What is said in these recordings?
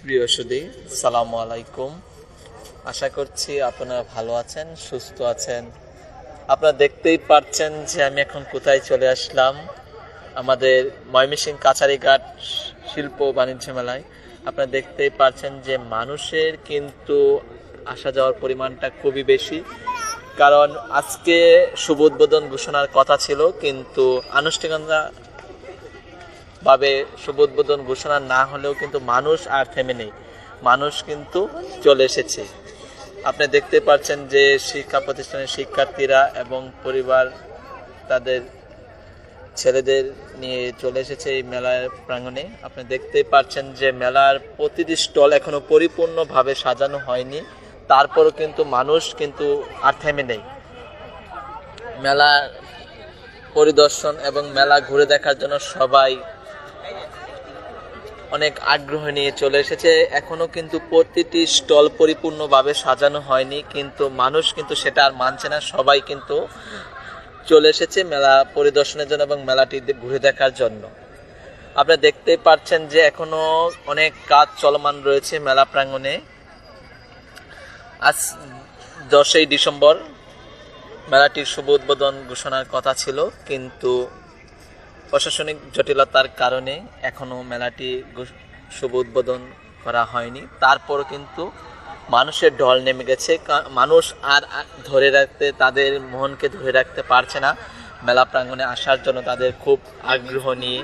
প্রিয় সুধী, সালামু আলাইকুম। আশা করছি আপনারা ভালো আছেন, সুস্থ আছেন। আপনারা দেখতেই পাচ্ছেন যে আমি এখন কোথায় চলে আসলাম, আমাদের ময়মনসিংহ কাছারিঘাট শিল্প বাণিজ্য মেলায়। আপনারা দেখতেই পাচ্ছেন যে মানুষের কিন্তু আসা যাওয়ার পরিমাণটা খুবই বেশি, কারণ আজকে শুভ উদ্বোধন ঘোষণার কথা ছিল, কিন্তু আনুষ্ঠানিকভাবে শুভ উদ্বোধন ঘোষণা না হলেও কিন্তু মানুষ আর থেমে নেই, মানুষ কিন্তু চলে এসেছে। আপনি দেখতে পাচ্ছেন যে শিক্ষা প্রতিষ্ঠানের শিক্ষার্থীরা এবং পরিবার তাদের ছেলেদের নিয়ে চলে এসেছে এই মেলার প্রাঙ্গণে। আপনি দেখতেই পাচ্ছেন যে মেলার প্রতিটি স্টল এখনো পরিপূর্ণভাবে সাজানো হয়নি, তারপরও কিন্তু মানুষ কিন্তু আর থেমে নেই। মেলা পরিদর্শন এবং মেলা ঘুরে দেখার জন্য সবাই অনেক আগ্রহ নিয়ে চলে এসেছে। এখনো কিন্তু প্রতিটি স্টল পরিপূর্ণভাবে সাজানো হয়নি, কিন্তু মানুষ কিন্তু সেটা আর মানছে না। সবাই কিন্তু চলে এসেছে মেলা পরিদর্শনের জন্য এবং মেলাটি ঘুরে দেখার জন্য। আপনারা দেখতেই পাচ্ছেন যে এখনো অনেক কাজ চলমান রয়েছে মেলা প্রাঙ্গণে। আজ 10ই ডিসেম্বর মেলাটির শুভ উদ্বোধন ঘোষণার কথা ছিল, কিন্তু প্রশাসনিক জটিলতার কারণে এখনো মেলাটি শুভ উদ্বোধন করা হয়নি। তারপরও কিন্তু মানুষের ঢল নেমে গেছে। মানুষ আর ধরে রাখতে, তাদের মনকে ধরে রাখতে পারছে না মেলা প্রাঙ্গণে আসার জন্য। তাদের খুব আগ্রহ নিয়ে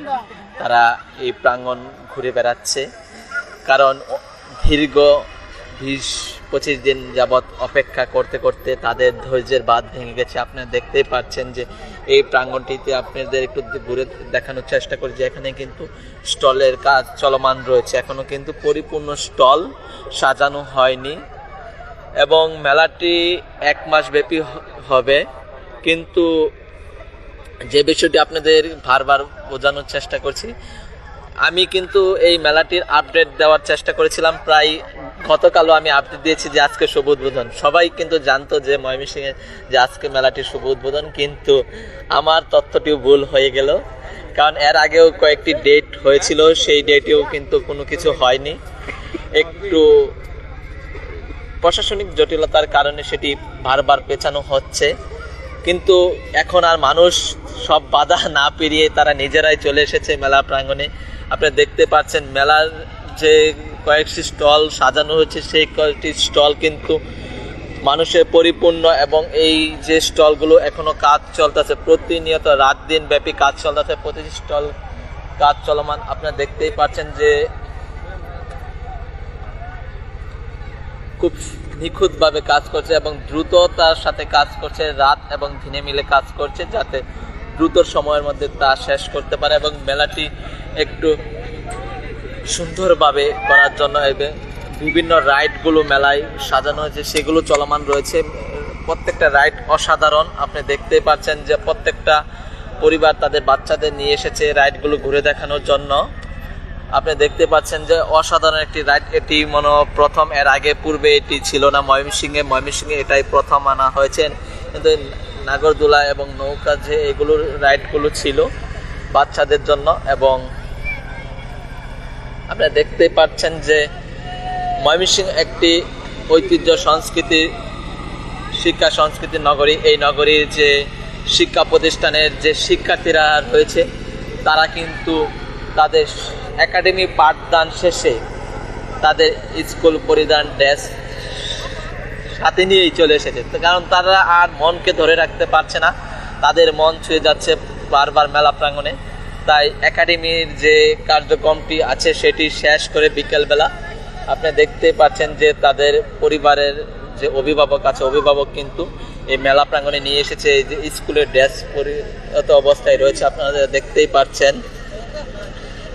তারা এই প্রাঙ্গণ ঘুরে বেড়াচ্ছে, কারণ দীর্ঘ 20-25 দিন যাবৎ অপেক্ষা করতে করতে তাদের ধৈর্যের বাঁধ ভেঙে গেছে। আপনারা দেখতেই পাচ্ছেন যে এই প্রাঙ্গণটিতে আপনাদের একটু ঘুরে দেখানোর চেষ্টা করি যে এখানে কিন্তু স্টলের কাজ চলমান রয়েছে, এখনো কিন্তু পরিপূর্ণ স্টল সাজানো হয়নি এবং মেলাটি 1 মাস ব্যাপী হবে। কিন্তু যে বিষয়টি আপনাদের বারবার বোঝানোর চেষ্টা করছি, আমি কিন্তু এই মেলাটির আপডেট দেওয়ার চেষ্টা করেছিলাম। প্রায় গতকালও আমি আপডেট দিয়েছি যে আজকে শুভ উদ্বোধন। সবাই কিন্তু জানতো যে ময়মনসিংহে যে আজকে মেলাটির শুভ উদ্বোধন, কিন্তু আমার তথ্যটিও ভুল হয়ে গেল, কারণ এর আগেও কয়েকটি ডেট হয়েছিল, সেই ডেটেও কিন্তু কোনো কিছু হয়নি। একটু প্রশাসনিক জটিলতার কারণে সেটি বারবার পেছানো হচ্ছে, কিন্তু এখন আর মানুষ সব বাধা না পেরিয়ে তারা নিজেরাই চলে এসেছে মেলা প্রাঙ্গণে। আপনারা দেখতে পাচ্ছেন মেলার যে কয়েকটি স্টল সাজানো হয়েছে, সেই কয়েকটি স্টল কিন্তু মানুষের পরিপূর্ণ এবং এই যে স্টলগুলো এখনো কাজ চলতেছে, প্রতিনিয়ত রাত দিন ব্যাপী কাজ চলতেছে, প্রতিটি স্টল কাজ চলমান। আপনারা দেখতেই পাচ্ছেন যে খুব নিখুঁতভাবে কাজ করছে এবং দ্রুততার সাথে কাজ করছে, রাত এবং দিনে মিলে কাজ করছে, যাতে দ্রুত সময়ের মধ্যে তা শেষ করতে পারে এবং মেলাটি একটু সুন্দরভাবে করার জন্য বিভিন্ন রাইডগুলো মেলায় সাজানো হয়েছে, সেগুলো চলমান রয়েছে। প্রত্যেকটা রাইড অসাধারণ। আপনি দেখতেই পাচ্ছেন যে প্রত্যেকটা পরিবার তাদের বাচ্চাদের নিয়ে এসেছে রাইডগুলো ঘুরে দেখানোর জন্য। আপনি দেখতে পাচ্ছেন যে অসাধারণ একটি রাইড, এটি প্রথম, এর আগে পূর্বে এটি ছিল না ময়মনসিংহে এটাই প্রথম আনা হয়েছে। কিন্তু নাগরদোলা এবং নৌকা যে এগুলো রাইডগুলো ছিল বাচ্চাদের জন্য। এবং আপনারা দেখতেই পাচ্ছেন যে ময়মনসিংহ একটি ঐতিহ্য সংস্কৃতি, শিক্ষা সংস্কৃতির নগরী। এই নগরীর যে শিক্ষা প্রতিষ্ঠানের যে শিক্ষার্থীরা রয়েছে, তারা কিন্তু তাদের একাডেমি পাঠদান শেষে তাদের স্কুল পরিধান ড্রেস সাথে নিয়েই চলে এসেছে, কারণ তারা আর মনকে ধরে রাখতে পারছে না, তাদের মন ছুঁয়ে যাচ্ছে বারবার মেলা প্রাঙ্গণে। তাই একাডেমির যে কার্যক্রমটি আছে সেটি শেষ করে বিকেলবেলা আপনি দেখতে পাচ্ছেন যে তাদের পরিবারের যে অভিভাবক আছে, অভিভাবক কিন্তু এই মেলা প্রাঙ্গণে নিয়ে এসেছে। এই যে স্কুলের ড্রেস পরিণত অবস্থায় রয়েছে আপনারা দেখতেই পাচ্ছেন,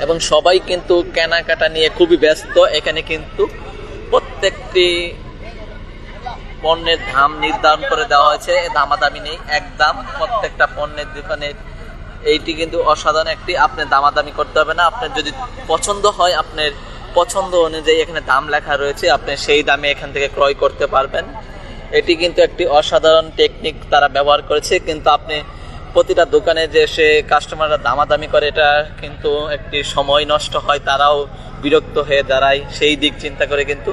এবং সবাই কিন্তু কেনাকাটা নিয়ে খুবই ব্যস্ত। এখানে কিন্তু প্রত্যেকটি পণ্যের দাম নির্ধারণ করে দেওয়া হয়েছে, দামাদামি নেই, একদম প্রত্যেকটা পণ্যের দোকানে। এইটি কিন্তু অসাধারণ একটি, আপনি দামাদামি করতে হবে না, আপনার যদি পছন্দ হয় আপনার পছন্দ অনুযায়ী এখানে দাম লেখা রয়েছে, আপনি সেই দামে এখান থেকে ক্রয় করতে পারবেন। এটি কিন্তু একটি অসাধারণ টেকনিক তারা ব্যবহার করেছে, কিন্তু আপনি প্রতিটা দোকানে যে সে কাস্টমাররা দামাদামি করে, এটা কিন্তু একটি সময় নষ্ট হয়, তারাও বিরক্ত হয়ে দাঁড়ায়। সেই দিক চিন্তা করে কিন্তু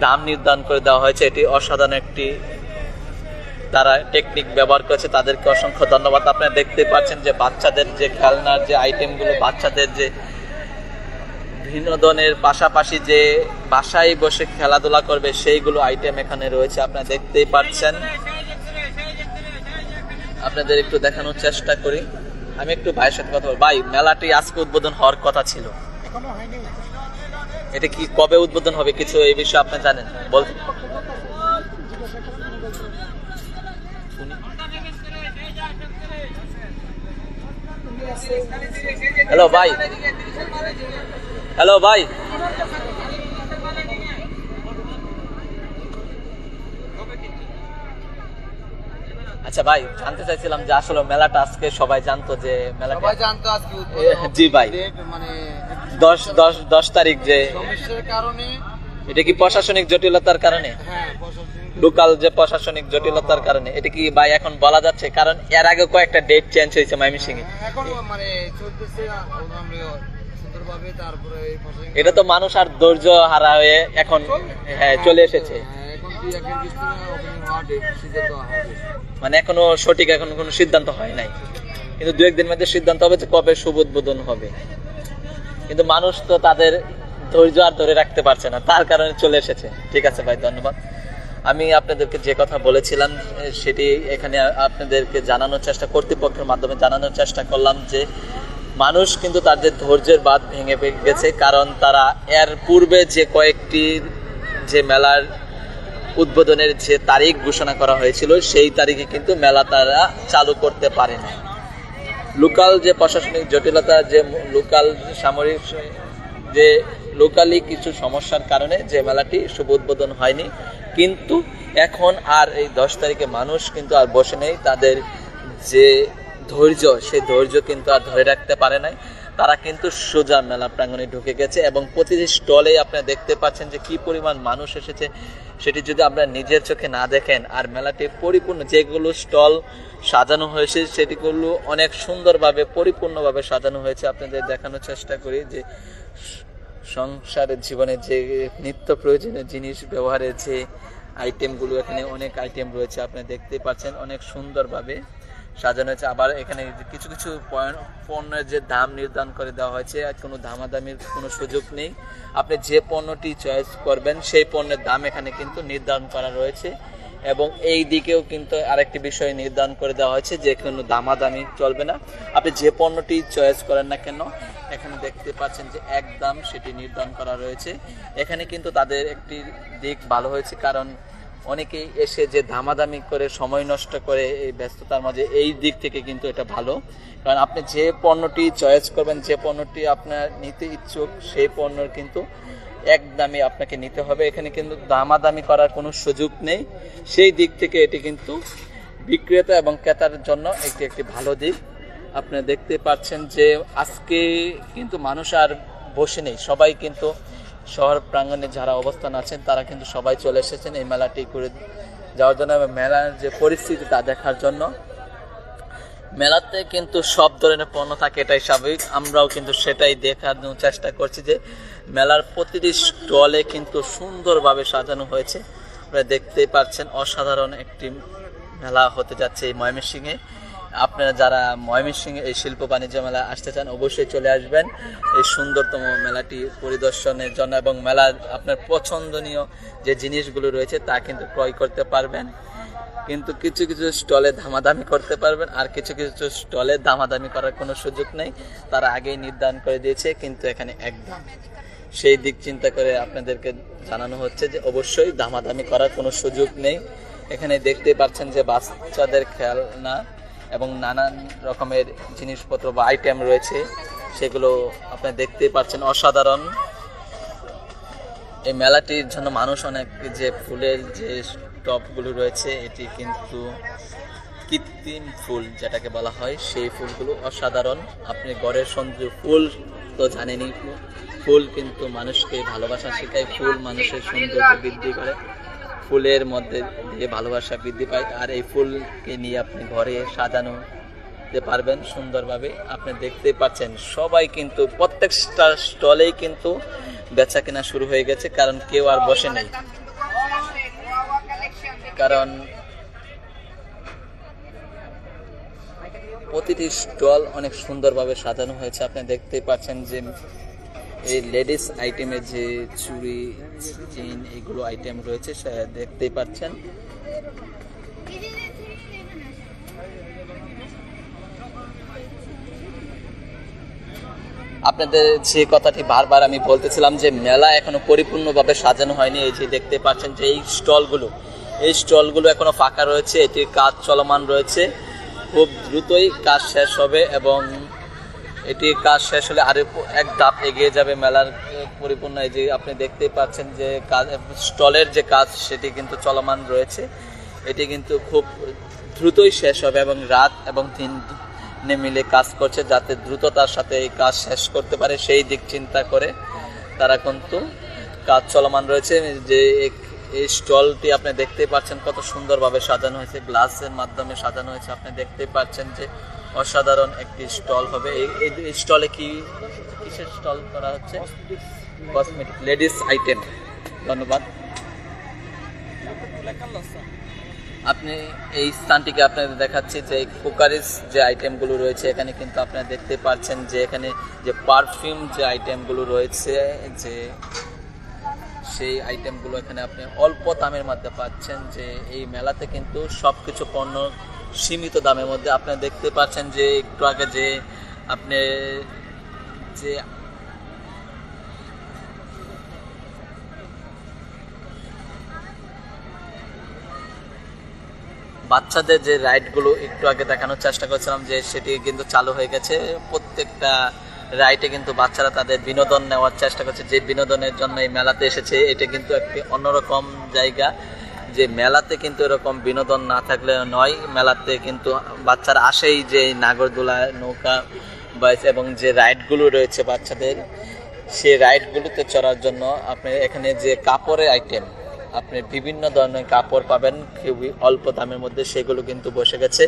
দাম নির্ধারণ করে দেওয়া হয়েছে। এটি অসাধারণ একটি তারা টেকনিক ব্যবহার করেছে, তাদেরকে অসংখ্য ধন্যবাদ। আপনারা দেখতে পাচ্ছেন যে বাচ্চাদের যে খেলনার যে আইটেমগুলো, বাচ্চাদের যে বিনোদনের পাশাপাশি যে বাসায় বসে খেলাধুলা করবে সেইগুলো আইটেম এখানে রয়েছে, আপনারা দেখতেই পাচ্ছেন। আপনাদের একটু দেখানোর চেষ্টা করি। আমি একটু ভাইয়ের সাথে কথা বলবো। ভাই, মেলাটি আজকে উদ্বোধন হওয়ার কথা ছিল, এটা কি কবে উদ্বোধন হবে কিছু এই বিষয়ে আপনি জানেন? বলতে হ্যালো ভাই, হ্যালো ভাই, আচ্ছা ভাই, জানতে চাইছিলাম যে আসলে মেলাটা আজকে সবাই জানতো যে মেলাটা সবাই জানতো আজকে জি ভাই, মানে 10 তারিখ যে সমস্যার কারণে, এটা কি প্রশাসনিক জটিলতার কারণে? হ্যাঁ, লোকাল যে প্রশাসনিক জটিলতার কারণে এটা কি ভাই এখন বলা যাচ্ছে? কারণ এর আগে কয়েকটা ডেট চেঞ্জ হয়েছে ময়মনসিংহে, এখন মানে চলতেছে সুন্দরভাবে। তারপরে এটা তো মানুষ আর ধৈর্য হারা হয়ে এখন হ্যাঁ চলে এসেছে। এখন কি একের ভিতরে ওপেনিং হওয়া ডেট সিদ্ধান্ত হবে, মানে এখনো সঠিক এখন কোনো সিদ্ধান্ত হয় নাই, কিন্তু 2-1 দিনের মধ্যে সিদ্ধান্ত হবে যে কবে শুভ উদ্বোধন হবে। কিন্তু মানুষ তো তাদের ধৈর্য আর ধরে রাখতে পারছে না, তার কারণে চলে এসেছে। ঠিক আছে ভাই, ধন্যবাদ। আমি আপনাদেরকে যে কথা বলেছিলাম সেটি এখানে আপনাদেরকে জানানোর চেষ্টা, কর্তৃপক্ষের মাধ্যমে জানানোর চেষ্টা করলাম যে মানুষ কিন্তু তাদের ধৈর্যের বাঁধ ভেঙে গেছে। কারণ তারা এর পূর্বে যে কয়েকটি যে মেলার উদ্বোধনের যে তারিখ ঘোষণা করা হয়েছিল সেই তারিখে কিন্তু মেলা তারা চালু করতে পারে না। লোকাল যে প্রশাসনিক জটিলতা, যে লোকাল সামরিক যে লোকালি কিছু সমস্যার কারণে যে মেলাটি শুভ উদ্বোধন হয়নি। কিন্তু এখন আর এই 10 তারিখে মানুষ কিন্তু আর বসে নেই, তাদের যে ধৈর্য সেই ধৈর্য কিন্তু আর ধরে রাখতে পারে নাই। তারা কিন্তু সোজা মেলা প্রাঙ্গণে ঢুকে গেছে এবং প্রতিটি স্টলে আপনারা দেখতে পাচ্ছেন যে কি পরিমাণ মানুষ এসেছে, সেটি যদি আপনারা নিজের চোখে না দেখেন। আর মেলাটি পরিপূর্ণ, যেগুলো স্টল সাজানো হয়েছে সেটিগুলো অনেক সুন্দরভাবে পরিপূর্ণভাবে সাজানো হয়েছে। আপনাদের দেখানোর চেষ্টা করি যে সংসারের জীবনে যে নিত্য প্রয়োজনীয় জিনিস ব্যবহারের যে আইটেমগুলো, এখানে অনেক আইটেম রয়েছে, আপনারা দেখতেই পাচ্ছেন অনেক সুন্দরভাবে সাজানো হয়েছে। আবার এখানে কিছু কিছু পণ্যের যে দাম নির্ধারণ করে দেওয়া হয়েছে, আর কোনো দামাদামির কোনো সুযোগ নেই। আপনি যে পণ্যটি চয়েস করবেন সেই পণ্যের দাম এখানে কিন্তু নির্ধারণ করা রয়েছে। এবং এই দিকেও কিন্তু আরেকটি বিষয় নির্ধারণ করে দেওয়া হয়েছে যে কোনো দামাদামি চলবে না। আপনি যে পণ্যটি চয়েস করেন না কেন, এখানে দেখতে পাচ্ছেন যে এক দাম সেটি নির্ধারণ করা রয়েছে। এখানে কিন্তু তাদের একটি দিক ভালো হয়েছে, কারণ অনেকেই এসে যে দামাদামি করে সময় নষ্ট করে এই ব্যস্ততার মাঝে, এই দিক থেকে কিন্তু এটা ভালো। কারণ আপনি যে পণ্যটি চয়েস করবেন, যে পণ্যটি আপনার নিতে ইচ্ছুক, সেই পণ্যর কিন্তু একদমই আপনাকে নিতে হবে। এখানে কিন্তু দামাদামি করার কোনো সুযোগ নেই। সেই দিক থেকে এটি কিন্তু বিক্রেতা এবং ক্রেতার জন্য একটি ভালো দিক। আপনারা দেখতে পাচ্ছেন যে আজকে কিন্তু মানুষ আর বসে নেই, সবাই কিন্তু শহর প্রাঙ্গণে যারা অবস্থান আছেন তারা কিন্তু সবাই চলে এসেছেন এই মেলাটি ঘুরে যাওয়ার জন্য এবং মেলার যে পরিস্থিতি তা দেখার জন্য। মেলাতে কিন্তু সব ধরনের পণ্য থাকে, এটাই স্বাভাবিক। আমরাও কিন্তু সেটাই দেখানোর চেষ্টা করছি যে মেলার প্রতিটি স্টলে কিন্তু সুন্দরভাবে সাজানো হয়েছে। আপনারা দেখতেই পাচ্ছেন অসাধারণ একটি মেলা হতে যাচ্ছে এই ময়মনসিংহে। আপনারা যারা ময়মনসিংহে এই শিল্প বাণিজ্য মেলা আসতে চান অবশ্যই চলে আসবেন এই সুন্দরতম মেলাটি পরিদর্শনের জন্য, এবং মেলার আপনার পছন্দনীয় যে জিনিসগুলো রয়েছে তা কিন্তু ক্রয় করতে পারবেন। কিন্তু কিছু কিছু স্টলে দামাদামি করতে পারবেন, আর কিছু কিছু স্টলে দামাদামি করার কোনো সুযোগ নেই, তারা আগেই নির্ধারণ করে দিয়েছে কিন্তু এখানে একদম। সেই দিক চিন্তা করে আপনাদেরকে জানানো হচ্ছে যে অবশ্যই দামাদামি করার কোনো সুযোগ নেই। এখানে দেখতে পাচ্ছেন যে বাচ্চাদের খেলনা এবং নানান রকমের জিনিসপত্র বা আইটেম রয়েছে, সেগুলো আপনারা দেখতেই পাচ্ছেন অসাধারণ। এই মেলাটির জন্য মানুষ অনেক, যে ফুলের যে টপগুলো রয়েছে এটি কিন্তু কৃত্রিম ফুল যেটাকে বলা হয়, সেই ফুলগুলো অসাধারণ। আপনি ঘরের সৌন্দর্য, ফুল তো জানেনই, ফুল কিন্তু মানুষকে ভালোবাসা শেখায়, ফুল মানুষের সৌন্দর্য বৃদ্ধি করে, ফুলের মধ্যে দিয়ে ভালোবাসা বৃদ্ধি পায়। আর এই ফুলকে নিয়ে আপনি ঘরে সাজানো নিতে পারবেন সুন্দরভাবে। আপনি দেখতেই পাচ্ছেন সবাই কিন্তু প্রত্যেকটা স্টলেই কিন্তু বেচা কেনা শুরু হয়ে গেছে, কারণ কেউ আর বসে নেই। কারণ প্রতিটি স্টল অনেক সুন্দরভাবে সাজানো হয়েছে। আপনি দেখতেই পাচ্ছেন যে এই লেডিস আইটেমের যে চুড়ি, চেইন, এগুলো আইটেম রয়েছে দেখতেই পাচ্ছেন। আপনাদের যে কথাটি বারবার আমি বলতেছিলাম যে মেলা এখনো পরিপূর্ণভাবে সাজানো হয়নি। এই যে দেখতে পাচ্ছেন যে এই স্টলগুলো এখনো ফাঁকা রয়েছে, এটির কাজ চলমান রয়েছে। খুব দ্রুতই কাজ শেষ হবে এবং এটির কাজ শেষ হলে আরো এক ধাপ এগিয়ে যাবে মেলার পরিপূর্ণ। এই যে আপনি দেখতেই পাচ্ছেন যে কাজ, স্টলের যে কাজ সেটি কিন্তু চলমান রয়েছে। এটি কিন্তু খুব দ্রুতই শেষ হবে এবং রাত এবং দিন মিলে কাজ করছে যাতে দ্রুততার সাথে এই কাজ শেষ করতে পারে, সেই দিক চিন্তা করে তারা কিন্তু কাজ চলমান রয়েছে। যে এই স্টলটি আপনি দেখতেই পাচ্ছেন কত সুন্দরভাবে সাজানো হয়েছে, গ্লাসের মাধ্যমে সাজানো হয়েছে। আপনি দেখতেই পাচ্ছেন যে অসাধারণ একটি স্টল হবে। এই স্টলে কিসের স্টল করা হচ্ছে? Cosmetic, ladies item. ধন্যবাদ। আপনি এই স্থানটিকে আপনাদের দেখাচ্ছি যে কুকারিজ যে আইটেমগুলো রয়েছে এখানে কিন্তু আপনারা দেখতে পাচ্ছেন যে এখানে যে পারফিউম যে আইটেমগুলো রয়েছে, যে সেই আইটেমগুলো এখানে আপনি অল্প দামের মধ্যে পাচ্ছেন। যে এই মেলাতে কিন্তু সব কিছু পণ্য সীমিত দামের মধ্যে। আপনারা দেখতে পাচ্ছেন যে একটু আগে যে আপনি যে বাচ্চাদের যে রাইডগুলো একটু আগে দেখানোর চেষ্টা করছিলাম যে সেটি কিন্তু চালু হয়ে গেছে। প্রত্যেকটা রাইডে কিন্তু বাচ্চারা তাদের বিনোদন নেওয়ার চেষ্টা করছে। যে বিনোদনের জন্য এই মেলাতে এসেছে, এটা কিন্তু একটি অন্যরকম জায়গা। যে মেলাতে কিন্তু এরকম বিনোদন না থাকলে নয়, মেলাতে কিন্তু বাচ্চারা আসেই যে নাগরদোলা, নৌকা বাইস এবং যে রাইডগুলো রয়েছে বাচ্চাদের, সেই রাইডগুলোতে চড়ার জন্য আপনি এখানে যে কাপড়ের আইটেম, আপনি বিভিন্ন ধরনের কাপড় পাবেন খুবই অল্প দামের মধ্যে, সেগুলো কিন্তু বসে গেছে।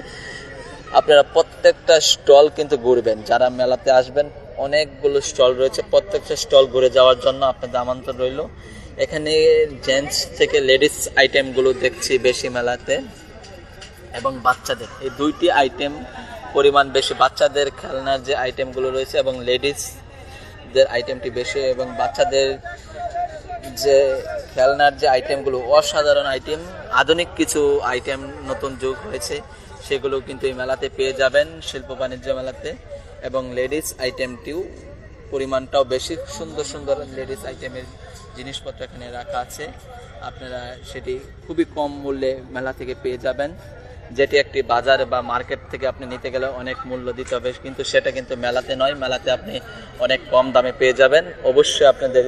আপনারা প্রত্যেকটা স্টল কিন্তু ঘুরবেন, যারা মেলাতে আসবেন অনেকগুলো স্টল রয়েছে, প্রত্যেকটা স্টল ঘুরে যাওয়ার জন্য আপনাদের আমন্ত্রণ রইল। এখানে জেন্টস থেকে লেডিস আইটেমগুলো দেখছি বেশি মেলাতে, এবং বাচ্চাদের এই দুইটি আইটেম পরিমাণ বেশি। বাচ্চাদের খেলনার যে আইটেমগুলো রয়েছে এবং লেডিসদের আইটেমটি বেশি, এবং বাচ্চাদের যে খেলনার যে আইটেমগুলো অসাধারণ আইটেম, আধুনিক কিছু আইটেম নতুন যুগ হয়েছে, সেগুলো কিন্তু এই মেলাতে পেয়ে যাবেন, শিল্প বাণিজ্য মেলাতে। এবং লেডিস আইটেমটিও পরিমাণটাও বেশি, সুন্দর সুন্দর লেডিস আইটেমের জিনিসপত্র এখানে রাখা আছে। আপনারা সেটি খুবই কম মূল্যে মেলা থেকে পেয়ে যাবেন, যেটি একটি বাজার বা মার্কেট থেকে আপনি নিতে গেলে অনেক মূল্য দিতে হবে, কিন্তু সেটা কিন্তু মেলাতে নয়। মেলাতে আপনি অনেক কম দামে পেয়ে যাবেন। অবশ্যই আপনাদের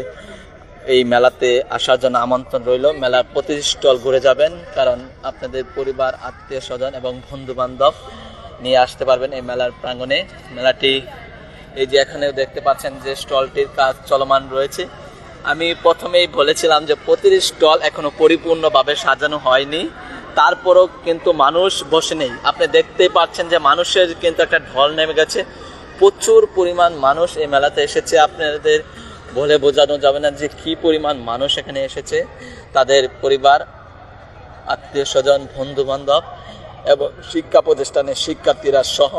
এই মেলাতে আসার জন্য আমন্ত্রণ রইল। মেলার প্রতি স্টল ঘুরে যাবেন, কারণ আপনাদের পরিবার, আত্মীয় স্বজন এবং বন্ধু বান্ধব নিয়ে আসতে পারবেন এই মেলার প্রাঙ্গণে। মেলাটি এই যে এখানেও দেখতে পাচ্ছেন যে স্টলটির কাজ চলমান রয়েছে। আমি প্রথমেই বলেছিলাম যে প্রতিটি স্টল এখনো পরিপূর্ণভাবে সাজানো হয়নি, তারপরও কিন্তু মানুষ বসে নেই। আপনি দেখতেই পাচ্ছেন যে মানুষের কিন্তু একটা ঢল নেমে গেছে, প্রচুর পরিমাণ মানুষ এই মেলাতে এসেছে। আপনাদের বলে বোঝানো যাবে না যে কি পরিমাণ মানুষ এখানে এসেছে, তাদের পরিবার, আত্মীয় স্বজন, বন্ধু বান্ধব এবং শিক্ষা প্রতিষ্ঠানের শিক্ষার্থীরা সহ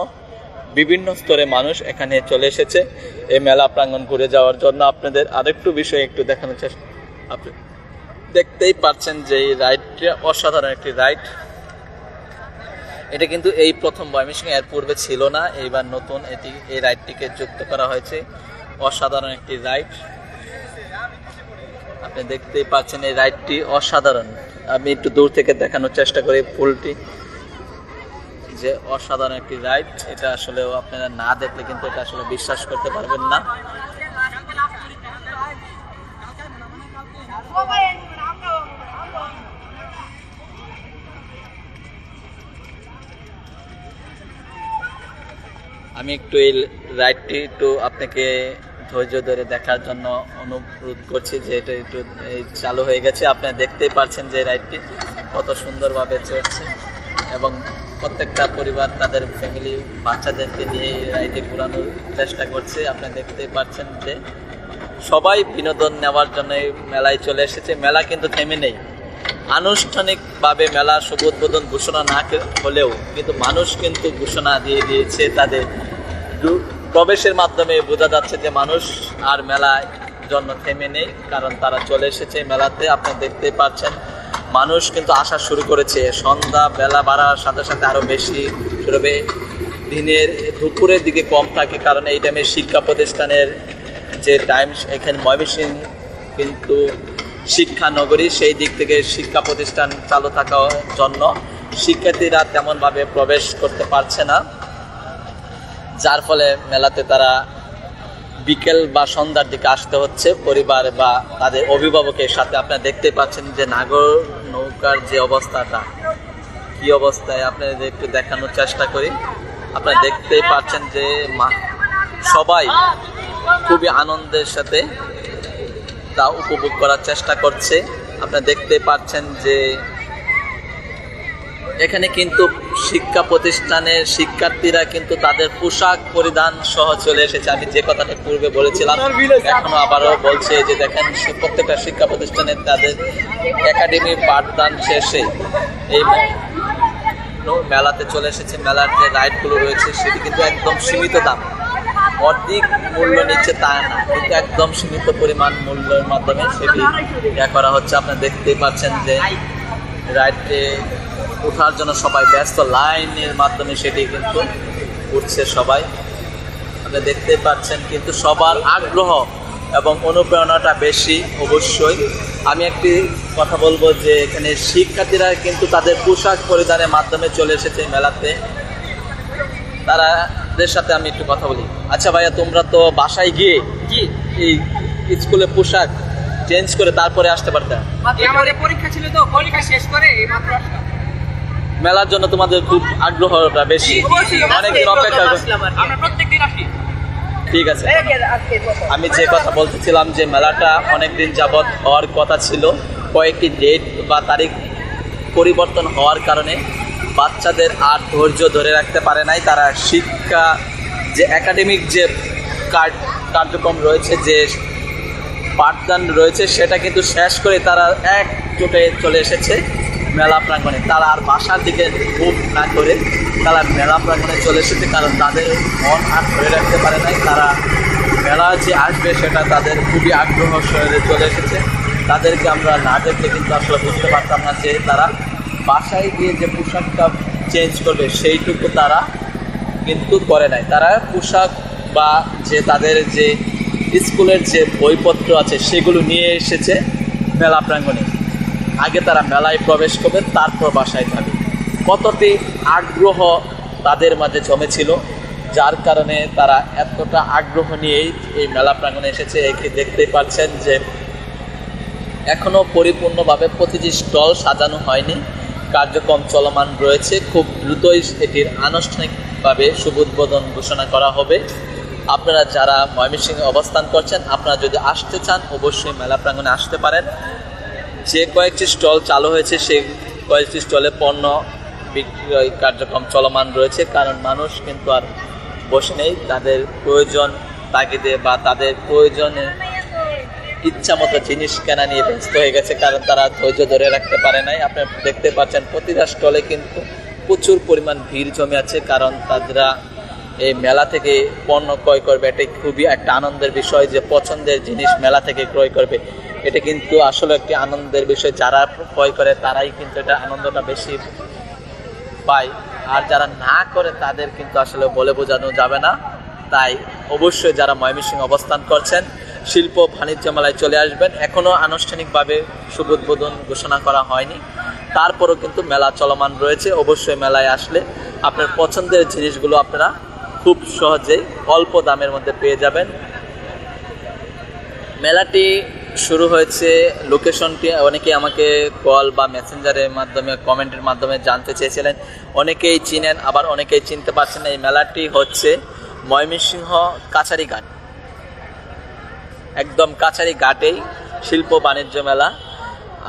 বিভিন্ন স্তরে মানুষ এখানে চলে এসেছে এই মেলা প্রাঙ্গণ ঘুরে যাওয়ার জন্য। আপনাদের আরেকটু বিষয় একটু দেখানোর চেষ্টা, আপনি দেখতেই পাচ্ছেন যে এই রাইডটা অসাধারণ একটি রাইড। এটা কিন্তু এই প্রথম ময়মনসিংহে, এর পূর্বে ছিল না, এইবার নতুন এই রাইডটিকে যুক্ত করা হয়েছে। অসাধারণ একটি রাইড, আপনি দেখতেই পাচ্ছেন এই রাইডটি অসাধারণ। আমি একটু দূর থেকে দেখানোর চেষ্টা করি ফুলটি, যে অসাধারণ একটি রাইড। এটা আসলে আপনারা না দেখলে কিন্তু এটা আসলে বিশ্বাস করতে পারবেন না। আমি একটু এই রাইডটি একটু আপনাকে ধৈর্য ধরে দেখার জন্য অনুরোধ করছি, যে এটা একটু চালু হয়ে গেছে। আপনারা দেখতেই পাচ্ছেন যে রাইডটি কত সুন্দরভাবে চলছে এবং প্রত্যেকটা পরিবার তাদের ফ্যামিলি বাচ্চাদেরকে নিয়ে রাইডে ঘোরানোর চেষ্টা করছে। আপনারা দেখতে পাচ্ছেন যে সবাই বিনোদন নেওয়ার জন্য এই মেলায় চলে এসেছে। মেলা কিন্তু থেমে নেই। আনুষ্ঠানিকভাবে মেলা শুভ উদ্বোধন ঘোষণা না হলেও কিন্তু মানুষ কিন্তু ঘোষণা দিয়ে দিয়েছে। তাদের প্রবেশের মাধ্যমে বোঝা যাচ্ছে যে মানুষ আর মেলায় জন্য থেমে নেই, কারণ তারা চলে এসেছে মেলাতে। আপনি দেখতে পাচ্ছেন মানুষ কিন্তু আসা শুরু করেছে। সন্ধ্যা বেলা বাড়ার সাথে সাথে আরও বেশি শুরু হবে। দিনের দুপুরের দিকে কম থাকে, কারণ এই টাইমে শিক্ষা প্রতিষ্ঠানের যে টাইম, এখানে ময়মনসিংহ কিন্তু শিক্ষা নগরী, সেই দিক থেকে শিক্ষা প্রতিষ্ঠান চালু থাকার জন্য শিক্ষার্থীরা তেমনভাবে প্রবেশ করতে পারছে না, যার ফলে মেলাতে তারা বিকেল বা সন্ধ্যার দিকে আসতে হচ্ছে পরিবার বা তাদের অভিভাবকের সাথে। আপনারা দেখতে পাচ্ছেন যে নাগর নৌকার যে অবস্থাটা, কি অবস্থায় আপনাদের একটু দেখানোর চেষ্টা করি। আপনারা দেখতেই পাচ্ছেন যে সবাই খুবই আনন্দের সাথে তা উপভোগ করার চেষ্টা করছে। আপনারা দেখতে পাচ্ছেন যে এখানে কিন্তু শিক্ষা প্রতিষ্ঠানের শিক্ষার্থীরা কিন্তু তাদের পোশাক পরিধান সহ চলে এসেছে। আমি যে কথাটা পূর্বে বলেছিলাম এখনো আবারও বলছে যে দেখেন প্রত্যেকটা শিক্ষা প্রতিষ্ঠানে তাদের একাডেমি পাঠদান শেষে এই মেলাতে চলে এসেছে। মেলার যে রাইডগুলো রয়েছে সেটি কিন্তু একদম সীমিত দাম, অধিক মূল্য নিচ্ছে তা না, কিন্তু একদম সীমিত পরিমাণ মূল্যের মাধ্যমে সেটি করা হচ্ছে। আপনারা দেখতেই পাচ্ছেন যে রাইডে ওঠার জন্য সবাই ব্যস্ত, লাইনের মাধ্যমে সেটি কিন্তু উঠছে সবাই। আপনারা দেখতে পাচ্ছেন কিন্তু সবার আগ্রহ এবং অনুপ্রেরণাটা বেশি। অবশ্যই আমি একটি কথা বলবো যে এখানে শিক্ষার্থীরা কিন্তু তাদের পোশাক পরিধানের মাধ্যমে চলে এসেছে মেলাতে। তাদের সাথে আমি একটু কথা বলি। আচ্ছা ভাইয়া, তোমরা তো বাসায় গিয়ে এই স্কুলে পোশাক চেঞ্জ করে তারপরে আসতে পারতে? আমাদের পরীক্ষা ছিল তো, পরীক্ষা শেষ করে এইমাত্র আসলাম। মেলার জন্য তোমাদের খুব আগ্রহটা বেশি, অনেকদিন অপেক্ষা আমরা প্রত্যেকদিন আসি। ঠিক আছে, আমি যে কথা বলতেছিলাম যে মেলাটা অনেকদিন যাবৎ হওয়ার কথা ছিল, কয়েকটি ডেট বা তারিখ পরিবর্তন হওয়ার কারণে বাচ্চাদের আর ধৈর্য ধরে রাখতে পারে নাই। তারা শিক্ষা যে একাডেমিক যে কার্যক্রম রয়েছে, যে পাঠদান রয়েছে, সেটা কিন্তু শেষ করে তারা একজোটে চলে এসেছে মেলা প্রাঙ্গণে। তারা আর বাসার দিকে মুভ না করে তারা মেলা প্রাঙ্গণে চলে এসেছে, কারণ তাদের মন আর ধরে রাখতে পারে নাই। তারা মেলা যে আসবে সেটা তাদের খুবই আগ্রহ সহজে চলে এসেছে। তাদেরকে আমরা না দেখলে কিন্তু আসলে বুঝতে পারতাম না যে তারা বাসায় গিয়ে যে পোশাকটা চেঞ্জ করবে সেইটুকু তারা কিন্তু করে নাই। তারা পোশাক বা যে তাদের যে স্কুলের যে বইপত্র আছে সেগুলো নিয়ে এসেছে মেলা প্রাঙ্গণে। আগে তারা মেলায় প্রবেশ করবে, তারপর বাসায় যাবে। কতটি আগ্রহ তাদের মাঝে জমেছিল, যার কারণে তারা এতটা আগ্রহ নিয়েই এই মেলা প্রাঙ্গণে এসেছে। একে দেখতেই পাচ্ছেন যে এখনও পরিপূর্ণভাবে প্রতিটি স্টল সাজানো হয়নি, কার্যক্রম চলমান রয়েছে। খুব দ্রুতই এটির আনুষ্ঠানিকভাবে শুভ উদ্বোধন ঘোষণা করা হবে। আপনারা যারা ময়মনসিংহে অবস্থান করছেন, আপনারা যদি আসতে চান অবশ্যই মেলা প্রাঙ্গণে আসতে পারেন। যে কয়েকটি স্টল চালু হয়েছে সেই কয়েকটি স্টলে পণ্য বিক্রয় কার্যক্রম চলমান রয়েছে, কারণ মানুষ কিন্তু আর বসে নেই। তাদের প্রয়োজন তাগিদে বা তাদের প্রয়োজনে ইচ্ছা মতো জিনিস কেনা নিয়ে ব্যস্ত হয়ে গেছে, কারণ তারা ধৈর্য ধরে রাখতে পারে নাই। আপনি দেখতে পাচ্ছেন প্রতিটা স্টলে কিন্তু প্রচুর পরিমাণ ভিড় জমে আছে, কারণ তারা এই মেলা থেকে পণ্য ক্রয় করবে। এটাই খুবই একটা আনন্দের বিষয় যে পছন্দের জিনিস মেলা থেকে ক্রয় করবে। এটা কিন্তু আসলে একটি আনন্দের বিষয়। যারা ক্রয় করে তারাই কিন্তু এটা আনন্দটা বেশি পায়, আর যারা না করে তাদের কিন্তু আসলে বলে বোঝানো যাবে না। তাই অবশ্যই যারা ময়মনসিংহে অবস্থান করছেন শিল্প বাণিজ্য মেলায় চলে আসবেন। এখনও আনুষ্ঠানিকভাবে শুভ উদ্বোধন ঘোষণা করা হয়নি, তারপরও কিন্তু মেলা চলমান রয়েছে। অবশ্যই মেলায় আসলে আপনার পছন্দের জিনিসগুলো আপনারা খুব সহজেই অল্প দামের মধ্যে পেয়ে যাবেন। মেলাটি শুরু হয়েছে, লোকেশনটি অনেকেই আমাকে কল বা মেসেঞ্জারের মাধ্যমে কমেন্টের মাধ্যমে জানতে চেয়েছিলেন। অনেকেই চিনেন, আবার অনেকেই চিনতে পারছেন না। এই মেলাটি হচ্ছে ময়মনসিংহ কাছারি ঘাট, একদম কাছারি ঘাটেই শিল্প বাণিজ্য মেলা।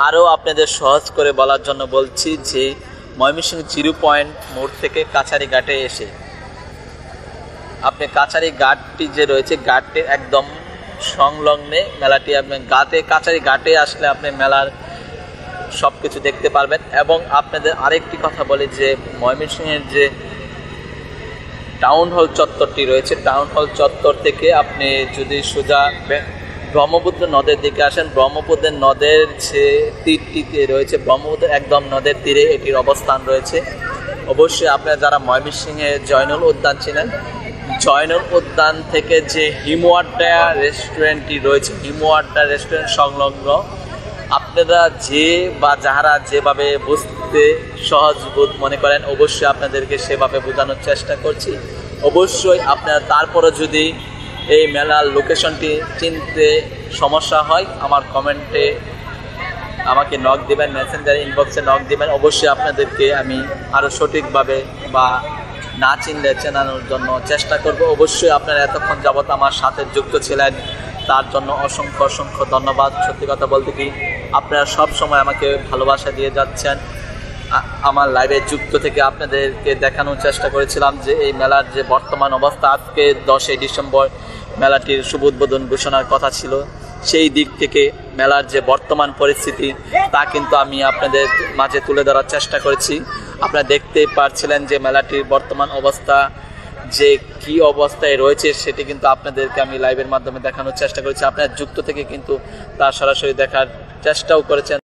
আরও আপনাদের সহজ করে বলার জন্য বলছি যে ময়মনসিংহ 0 পয়েন্ট মোড় থেকে কাছারি ঘাটে এসে আপনি কাছারি ঘাটটি যে রয়েছে ঘাটটির একদম সংলগ্নে মেলাটি, আপনি কাছারি ঘাটে আসলে আপনি মেলার সব কিছু দেখতে পারবেন। এবং আপনাদের আরেকটি কথা বলি যে ময়মনসিংহের যে টাউন হল চত্বরটি রয়েছে, টাউন হল চত্বর থেকে আপনি যদি সোজা ব্রহ্মপুত্র নদের দিকে আসেন, ব্রহ্মপুত্র নদের যে তীরটিতে রয়েছে, ব্রহ্মপুত্র একদম নদের তীরে এটির অবস্থান রয়েছে। অবশ্যই আপনারা যারা ময়মনসিংহে জয়নুল উদ্যান ছিলেন, জয়নুল উদ্যান থেকে যে হিমওয়াড্ডা রেস্টুরেন্টটি রয়েছে, হিমওয়াড্ডা রেস্টুরেন্ট সংলগ্ন আপনারা যে বা যারা যেভাবে বুঝতে সহজ বোধ মনে করেন, অবশ্যই আপনাদেরকে সেভাবে বোঝানোর চেষ্টা করছি। অবশ্যই আপনারা তারপরে যদি এই মেলার লোকেশনটি চিনতে সমস্যা হয়, আমার কমেন্টে আমাকে নক দিবেন, মেসেঞ্জার ইনবক্সে নক দিবেন। অবশ্যই আপনাদেরকে আমি আরও সঠিকভাবে বা না চিনলে চেনানোর জন্য চেষ্টা করব। অবশ্যই আপনারা এতক্ষণ যাবত আমার সাথে যুক্ত ছিলেন, তার জন্য অসংখ্য অসংখ্য ধন্যবাদ। সত্যি কথা বলতে কি, আপনারা সব সময় আমাকে ভালোবাসা দিয়ে যাচ্ছেন। আমার লাইভে যুক্ত থেকে আপনাদেরকে দেখানোর চেষ্টা করেছিলাম যে এই মেলার যে বর্তমান অবস্থা, আজকে 10 ডিসেম্বর মেলাটির শুভ উদ্বোধন ঘোষণার কথা ছিল, সেই দিক থেকে মেলার যে বর্তমান পরিস্থিতি তা কিন্তু আমি আপনাদের মাঝে তুলে ধরার চেষ্টা করেছি। আপনারা দেখতেই পারছিলেন যে মেলাটির বর্তমান অবস্থা যে কি অবস্থায় রয়েছে সেটি কিন্তু আপনাদেরকে আমি লাইভের মাধ্যমে দেখানোর চেষ্টা করেছি। আপনারা যুক্ত থেকে কিন্তু তা সরাসরি দেখার চেষ্টাও করেছেন,